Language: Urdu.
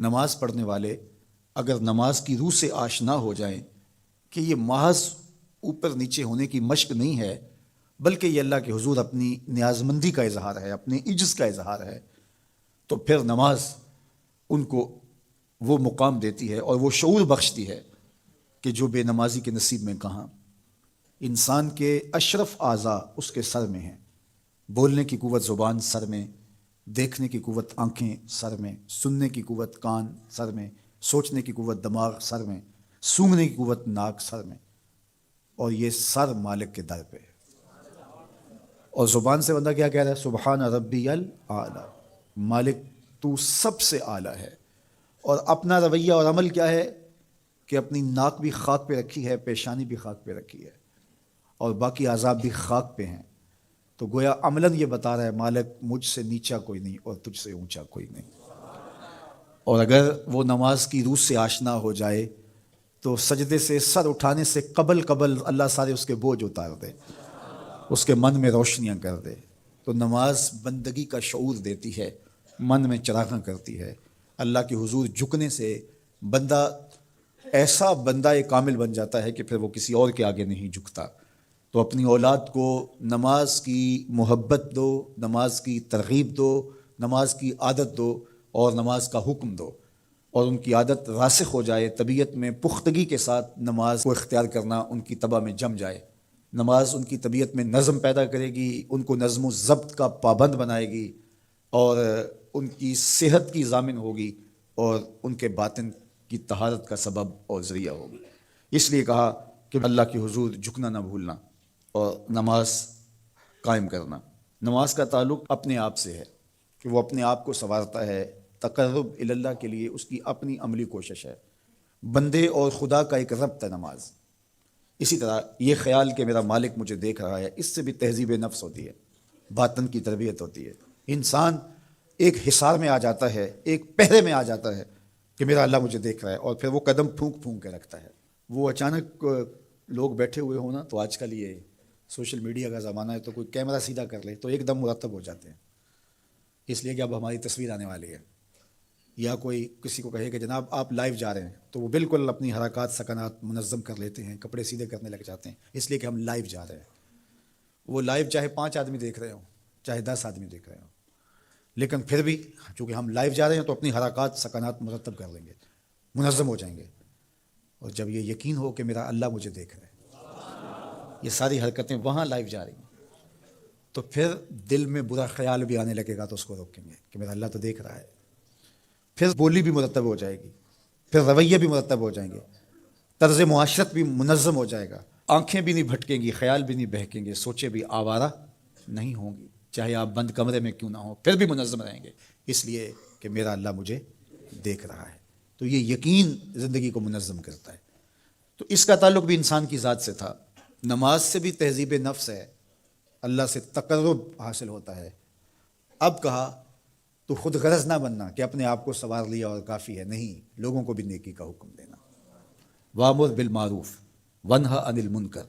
نماز پڑھنے والے اگر نماز کی روح سے آشنا ہو جائیں کہ یہ محض اوپر نیچے ہونے کی مشق نہیں ہے، بلکہ یہ اللہ کے حضور اپنی نیازمندی کا اظہار ہے، اپنے عجز کا اظہار ہے، تو پھر نماز ان کو وہ مقام دیتی ہے اور وہ شعور بخشتی ہے کہ جو بے نمازی کے نصیب میں کہاں۔ انسان کے اشرف اعضاء اس کے سر میں ہیں، بولنے کی قوت زبان سر میں، دیکھنے کی قوت آنکھیں سر میں، سننے کی قوت کان سر میں، سوچنے کی قوت دماغ سر میں، سونگھنے کی قوت ناک سر میں، اور یہ سر مالک کے در پہ ہے۔ اور زبان سے بندہ کیا کہہ رہا ہے؟ سبحان ربی الاعلیٰ، مالک تو سب سے اعلیٰ ہے۔ اور اپنا رویہ اور عمل کیا ہے کہ اپنی ناک بھی خاک پہ رکھی ہے، پیشانی بھی خاک پہ رکھی ہے، اور باقی اعضاء بھی خاک پہ ہیں۔ تو گویا عملاً یہ بتا رہا ہے مالک مجھ سے نیچا کوئی نہیں اور تجھ سے اونچا کوئی نہیں۔ اور اگر وہ نماز کی روح سے آشنا ہو جائے تو سجدے سے سر اٹھانے سے قبل اللہ سارے اس کے بوجھ اتار دے، اس کے من میں روشنیاں کر دے۔ تو نماز بندگی کا شعور دیتی ہے، من میں چراغاں کرتی ہے۔ اللہ کے حضور جھکنے سے بندہ ایسا بندہ کامل بن جاتا ہے کہ پھر وہ کسی اور کے آگے نہیں جھکتا۔ تو اپنی اولاد کو نماز کی محبت دو، نماز کی ترغیب دو، نماز کی عادت دو اور نماز کا حکم دو، اور ان کی عادت راسخ ہو جائے، طبیعت میں پختگی کے ساتھ نماز کو اختیار کرنا ان کی طبع میں جم جائے۔ نماز ان کی طبیعت میں نظم پیدا کرے گی، ان کو نظم و ضبط کا پابند بنائے گی، اور ان کی صحت کی ضامن ہوگی، اور ان کے باطن کی طہارت کا سبب اور ذریعہ ہوگی۔ اس لیے کہا کہ اللہ کے حضور جھکنا نہ بھولنا اور نماز قائم کرنا۔ نماز کا تعلق اپنے آپ سے ہے کہ وہ اپنے آپ کو سنوارتا ہے، تقرب اللہ کے لیے اس کی اپنی عملی کوشش ہے۔ بندے اور خدا کا ایک ربط ہے نماز۔ اسی طرح یہ خیال کہ میرا مالک مجھے دیکھ رہا ہے، اس سے بھی تہذیب نفس ہوتی ہے، باطن کی تربیت ہوتی ہے۔ انسان ایک حصار میں آ جاتا ہے، ایک پہرے میں آ جاتا ہے کہ میرا اللہ مجھے دیکھ رہا ہے، اور پھر وہ قدم پھونک پھونک کے رکھتا ہے۔ وہ اچانک لوگ بیٹھے ہوئے ہونا، تو آج کل یہ سوشل میڈیا کا زمانہ ہے، تو کوئی کیمرہ سیدھا کر لے تو ایک دم مرتب ہو جاتے ہیں، اس لیے کہ اب ہماری تصویر آنے والی ہے۔ یا کوئی کسی کو کہے کہ جناب آپ لائیو جا رہے ہیں، تو وہ بالکل اپنی حرکات سکنات منظم کر لیتے ہیں، کپڑے سیدھے کرنے لگ جاتے ہیں، اس لیے کہ ہم لائیو جا رہے ہیں۔ وہ لائیو چاہے 5 آدمی دیکھ رہے ہوں، چاہے 10 آدمی دیکھ رہے ہوں، لیکن پھر بھی چونکہ ہم لائیو جا رہے ہیں تو اپنی حرکات سکنات مرتب کر لیں گے، منظم ہو جائیں گے۔ اور جب یہ یقین ہو کہ میرا اللہ مجھے دیکھ رہا ہے، یہ ساری حرکتیں وہاں لائیو جا رہی ہیں، تو پھر دل میں برا خیال بھی آنے لگے گا تو اس کو روکیں گے کہ میرا اللہ تو دیکھ رہا ہے۔ پھر بولی بھی مرتب ہو جائے گی، پھر رویے بھی مرتب ہو جائیں گے، طرز معاشرت بھی منظم ہو جائے گا، آنکھیں بھی نہیں بھٹکیں گی، خیال بھی نہیں بہکیں گے، سوچیں بھی آوارہ نہیں ہوں گی، چاہے آپ بند کمرے میں کیوں نہ ہوں، پھر بھی منظم رہیں گے، اس لیے کہ میرا اللہ مجھے دیکھ رہا ہے۔ تو یہ یقین زندگی کو منظم کرتا ہے۔ تو اس کا تعلق بھی انسان کی ذات سے تھا۔ نماز سے بھی تہذیب نفس ہے، اللہ سے تقرب حاصل ہوتا ہے۔ اب کہا تو خود غرض نہ بننا کہ اپنے آپ کو سنوار لیا اور کافی ہے، نہیں، لوگوں کو بھی نیکی کا حکم دینا۔ وامر بالمعروف ونہا عن المنکر